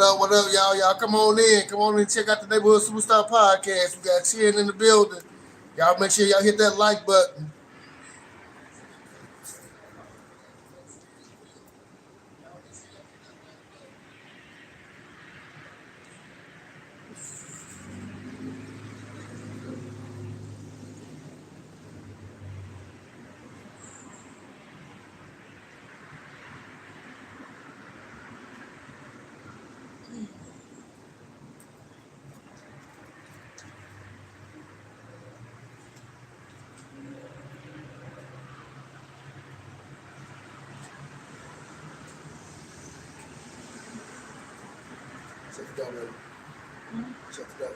up? What up, y'all? Y'all come on in. Come on in. Check out the Neighborhood Superstar Podcast. We got Chin in the building. Y'all make sure y'all hit that like button. Check it out, baby. Check it out.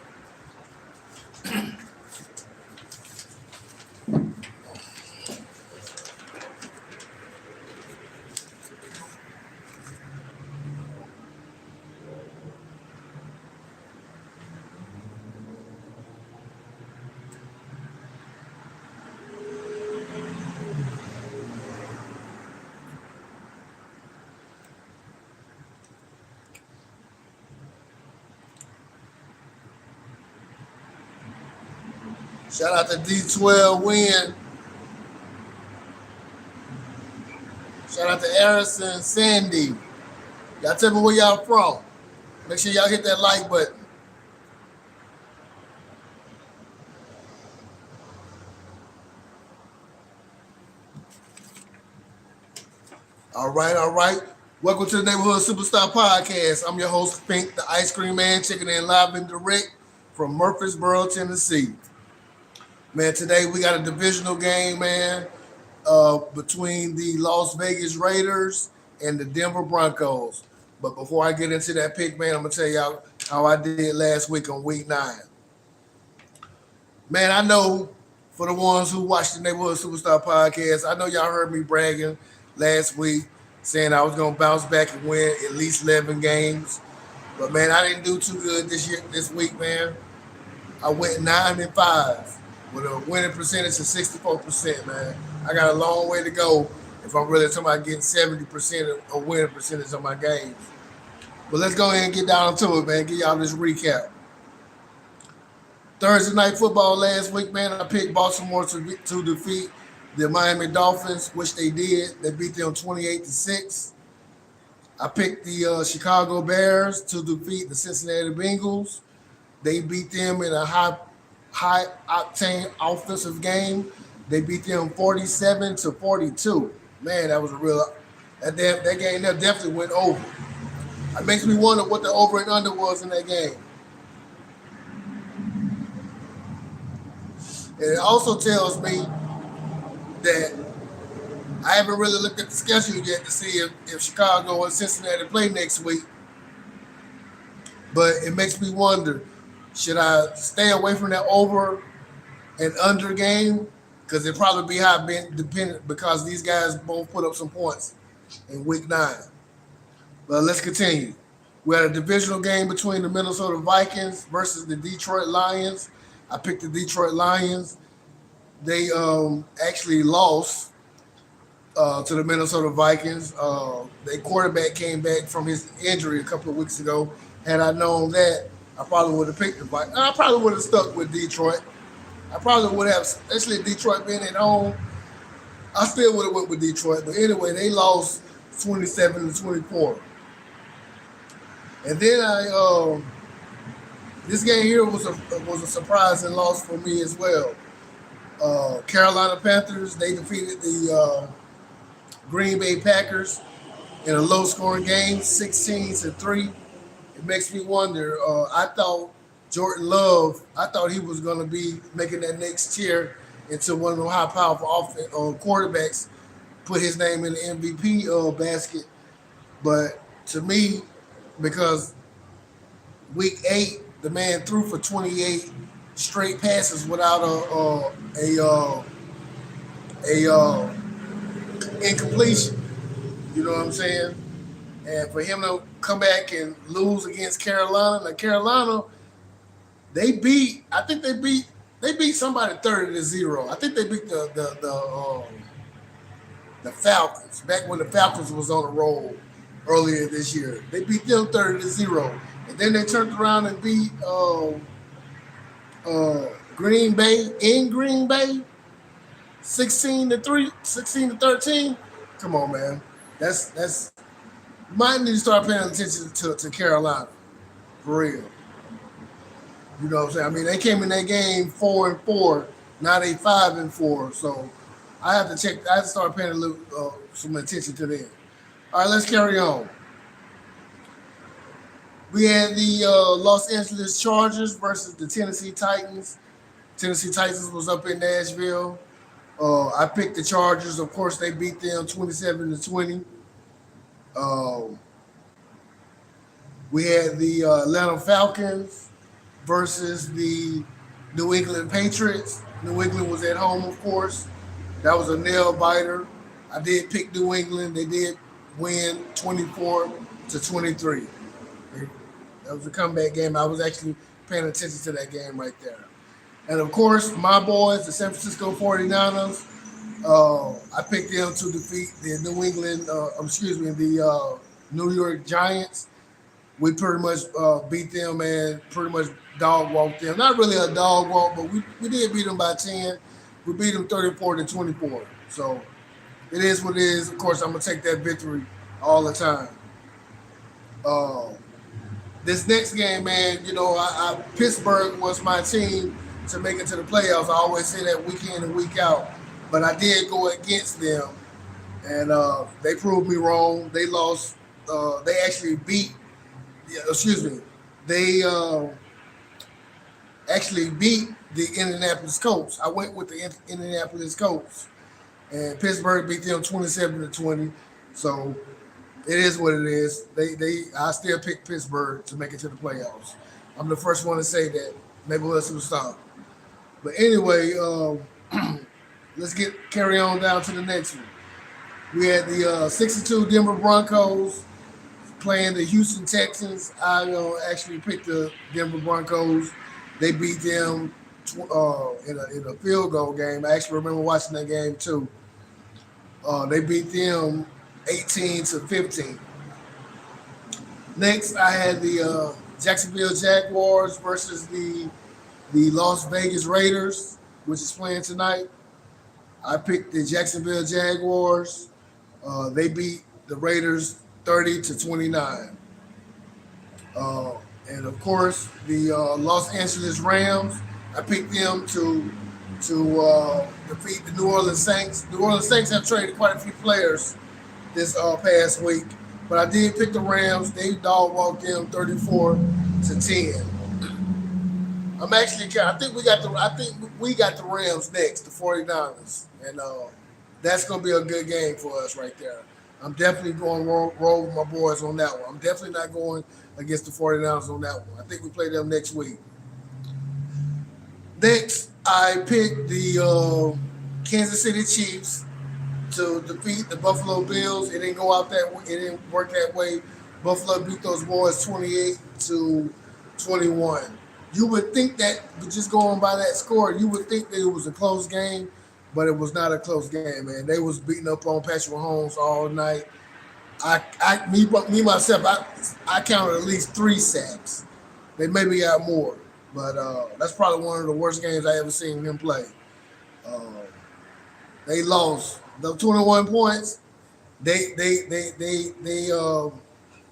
Shout out to D12 Win. Shout out to Harrison Sandy. Y'all tell me where y'all from. Make sure y'all hit that like button. All right, all right. Welcome to the Neighborhood Superstar Podcast. I'm your host, Pink, the Ice Cream Man, checking in live and direct from Murfreesboro, Tennessee. Man, today we got a divisional game, man, between the Las Vegas Raiders and the Denver Broncos. But before I get into that pick, man, I'm going to tell y'all how I did last week on week 9. Man, I know for the ones who watched the Neighborhood Superstar Podcast, I know y'all heard me bragging last week, saying I was going to bounce back and win at least 11 games. But, man, I didn't do too good this week, man. I went 9-5 with a winning percentage of 64%, man. I got a long way to go if I'm really talking about getting 70% of winning percentage on my games. But let's go ahead and get down to it, man. Give y'all this recap. Thursday night football last week, man, I picked Baltimore to defeat the Miami Dolphins, which they did. They beat them 28-6. I picked the Chicago Bears to defeat the Cincinnati Bengals. They beat them in a high octane offensive game. They beat them 47-42. Man, that was a real that game that definitely went over. It makes me wonder what the over and under was in that game. And it also tells me that I haven't really looked at the schedule yet to see if Chicago and Cincinnati play next week. But it makes me wonder, should I stay away from that over and under game? Because it probably be high dependent because these guys both put up some points in week 9. But let's continue. We had a divisional game between the Minnesota Vikings versus the Detroit Lions. I picked the Detroit Lions. They actually lost to the Minnesota Vikings. Their quarterback came back from his injury a couple of weeks ago. Had I known that, I probably would have picked the Vikings. I probably would have stuck with Detroit. I probably would have, especially Detroit being at home. I still would have went with Detroit. But anyway, they lost 27-24. And then this game here was a surprising loss for me as well. Carolina Panthers, they defeated the Green Bay Packers in a low-scoring game, 16-3. It makes me wonder. I thought Jordan Love, he was going to be making that next tier into one of the high powerful quarterbacks, put his name in the MVP basket. But to me, because week 8, the man threw for 28 straight passes without a incompletion. You know what I'm saying? And for him to come back and lose against Carolina, like Carolina, they beat somebody 30-0. I think they beat the Falcons back when the Falcons was on the roll. earlier this year. They beat them 30-0, and then they turned around and beat Green Bay in Green Bay 16-3, 16-13. Come on, man. That's you might need to start paying attention to Carolina for real. You know what I'm saying? I mean, they came in that game 4-4. Now they 5-4. So I have to check. I have to start paying a little some attention to them. All right, let's carry on. We had the Los Angeles Chargers versus the Tennessee Titans. Tennessee Titans was up in Nashville. I picked the Chargers. Of course, they beat them 27-20. Um, we had the Atlanta Falcons versus the New England Patriots. New England was at home, of course. That was a nail biter. I did pick New England. They did win 24-23. That was a comeback game. I was actually paying attention to that game right there. And of course, my boys, the San Francisco 49ers, I picked them to defeat the the New York Giants. We pretty much beat them and pretty much dog walked them. Not really a dog walk, but we did beat them by 10. We beat them 34-24. So it is what it is. Of course, I'm going to take that victory all the time. Uh, this next game, man, Pittsburgh was my team to make it to the playoffs. I always say that week in and week out. But I did go against them, and they proved me wrong. They lost. They actually beat. Excuse me. They actually beat the Indianapolis Colts. I went with the Indianapolis Colts, and Pittsburgh beat them 27-20. So it is what it is. I still pick Pittsburgh to make it to the playoffs. I'm the first one to say that. Maybe we'll stop. But anyway, let's carry on down to the next one. We had the 62 Denver Broncos playing the Houston Texans. I actually picked the Denver Broncos. They beat them in a field goal game. I actually remember watching that game too. They beat them 18-15. Next, I had the Jacksonville Jaguars versus the Las Vegas Raiders, which is playing tonight. I picked the Jacksonville Jaguars. They beat the Raiders 30-29. And of course, the Los Angeles Rams. I picked them to defeat the New Orleans Saints. New Orleans Saints have traded quite a few players this past week, but I did pick the Rams. They dog walked them 34-10. I think we got the Rams next, the 49ers, and that's gonna be a good game for us right there. I'm definitely going to roll with my boys on that one. I'm definitely not going against the 49ers on that one. I think we play them next week. Next, I picked the Kansas City Chiefs to defeat the Buffalo Bills. It didn't go out that way. It didn't work that way. Buffalo beat those boys 28-21. You would think that, just going by that score, you would think that it was a close game, but it was not a close game, man. They was beating up on Patrick Mahomes all night. Me myself, I counted at least 3 sacks. They maybe got more, but that's probably one of the worst games I ever seen him play. They lost the 21 points. That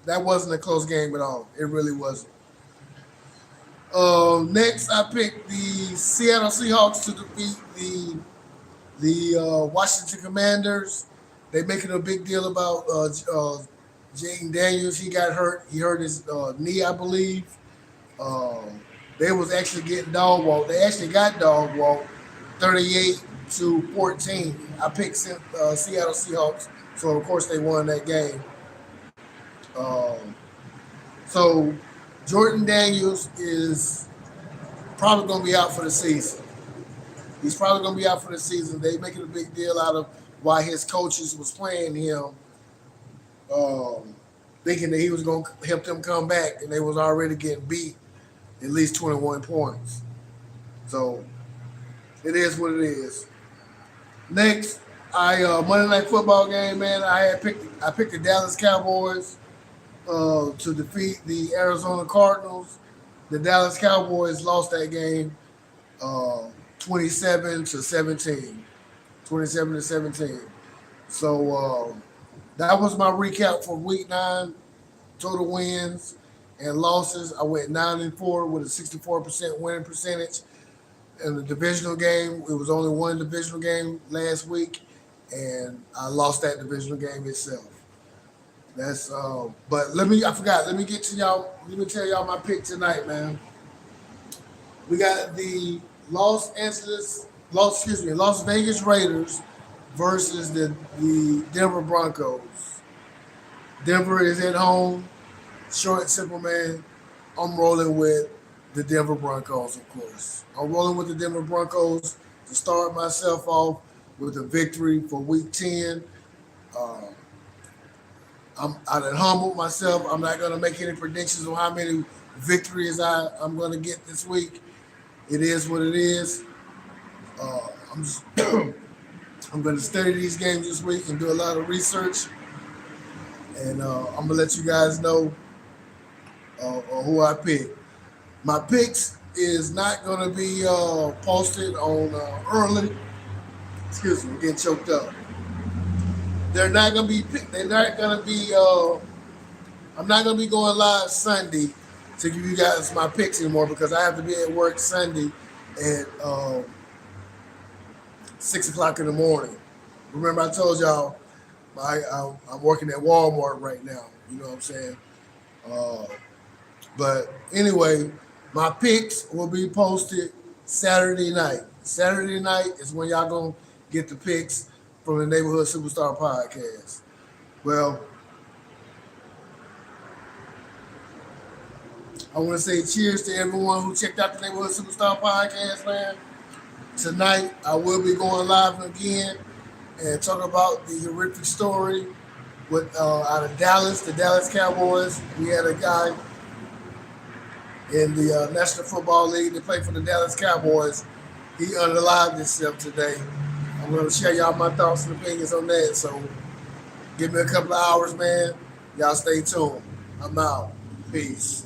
wasn't a close game at all. It really wasn't. Next, I picked the Seattle Seahawks to defeat the Washington Commanders. They making a big deal about Jaden Daniels. He got hurt. He hurt his knee, I believe. They was actually getting dog walked. They actually got dog walked 38-14. I picked Seattle Seahawks, so of course they won that game. So Jordan Daniels is probably going to be out for the season. He's probably going to be out for the season. They making a big deal out of why his coaches was playing him, thinking that he was going to help them come back, and they was already getting beat at least 21 points. So it is what it is. Next, Monday Night Football game, man. I picked the Dallas Cowboys to defeat the Arizona Cardinals. The Dallas Cowboys lost that game, uh, 27 to 17. 27 to 17. So that was my recap for Week 9. Total wins and losses. I went 9-4 with a 64% winning percentage. In the divisional game, it was only one divisional game last week, and I lost that divisional game itself. That's but I forgot. Let me get to y'all. Let me tell y'all my pick tonight, man. We got the Las Vegas Raiders versus the Denver Broncos. Denver is at home. Short and simple, man. I'm rolling with the Denver Broncos, of course. I'm rolling with the Denver Broncos to start myself off with a victory for Week 10. Uh, I done humbled myself. I'm not going to make any predictions on how many victories I'm going to get this week. It is what it is. I'm just I'm going to study these games this week and do a lot of research, and I'm going to let you guys know who I pick. My picks is not going to be posted on early. Excuse me, I'm getting choked up. They're not going to be. They're not going to be. I'm not going to be going live Sunday to give you guys my picks anymore because I have to be at work Sunday at 6 o'clock in the morning. Remember, I told y'all I'm working at Walmart right now. You know what I'm saying? But anyway, my picks will be posted Saturday night. Saturday night is when y'all gonna get the picks from the Neighborhood Superstar Podcast. Well, I want to say cheers to everyone who checked out the Neighborhood Superstar Podcast, man. Tonight, I will be going live again and talk about the horrific story with out of Dallas, the Dallas Cowboys. We had a guy in the National Football League that played for the Dallas Cowboys. He unalived himself today. I'm going to share y'all my thoughts and opinions on that. So give me a couple of hours, man. Y'all stay tuned. I'm out. Peace.